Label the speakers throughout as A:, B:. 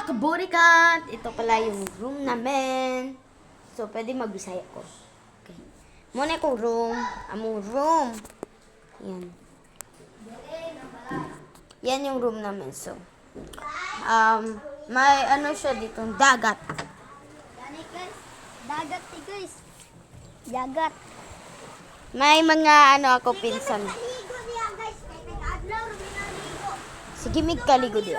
A: kaburikan! Ito pala yung room namin. So, pwede magbisaya ko. Okay. Muna akong room. Among room. Yan. Yan yung room namin. So, may ano siya dito, dagat.
B: Yan guys. Dagat guys. Dagat.
A: May mga ano ako pinsan.
B: Naligo niya guys. Adlaw rin naligo.
A: Sige, mig kaligo din.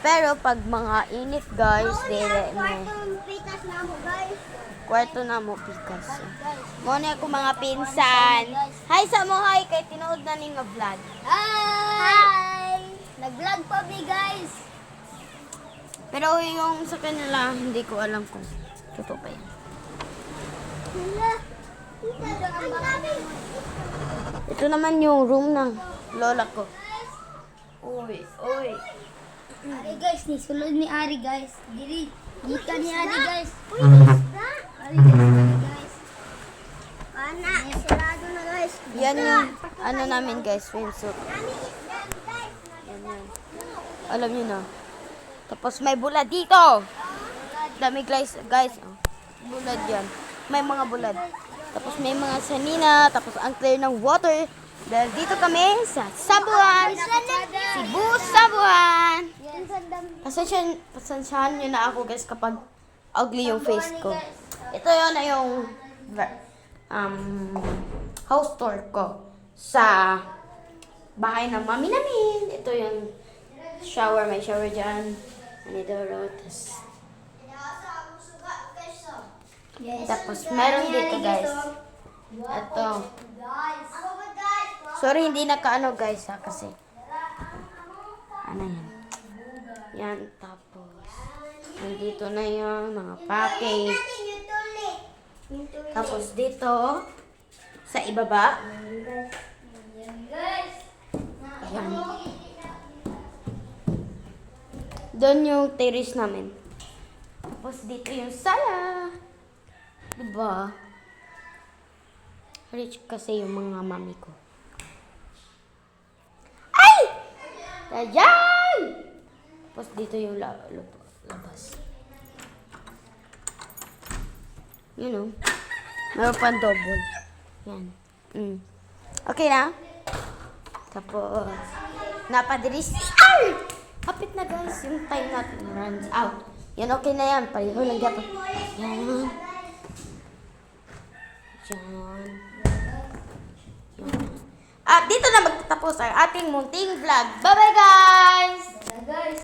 A: Pero pag mga init guys, dire may
B: Kwartong pitas na mo guys.
A: kwarto na mo pikas. Muna ako mga pinsan. Hi sa mo, hi kay tinuod na ning nga vlog.
B: Hi! Nag-vlog pa mi guys.
A: Pero yung sa kanila, hindi ko alam kung totoo pa yan.
B: Hala. Ang dami.
A: Ito naman yung room ng lola ko. Uy, uy.
B: Ari guys, ni sulod ni Ari guys. Diri, gita ni Ari guys. Ari guys. Ana, sarado na guys.
A: Yan yung ano namin guys, swimsuit. Yan yan. Alam niyo na. Tapos may bulad dito. Dami guys, oh. Bulad yan. May mga bulad. Tapos may mga sanina. Tapos ang clear ng water. Dahil dito kami sa Sabuan. Cebu, Sabuan. Pasensyahan nyo na ako guys kapag ugly yung face ko. Ito yun na yung house tour ko sa bahay ng mami namin. Ito yung shower. May shower dyan. Anidoro. Tapos meron dito guys. Ito. Sorry, hindi nakaano guys ha, kasi ano yan. Yan, tapos nandito na yung mga package. Tapos dito sa ibaba. Yan. Doon yung terrace namin. Tapos dito yung sala. Diba? Rich kasi yung mga mami ko. Ayan! Tapos dito yung labas. You know. Meron pang double. Yan. Okay na? Tapos, napadiris. Ay! Kapit na guys. Yung time natin runs out. Yan, okay na yan. Pareho lang dyan. Yan. Yan. At dito na magtatapos ang ating munting vlog. Bye-bye guys!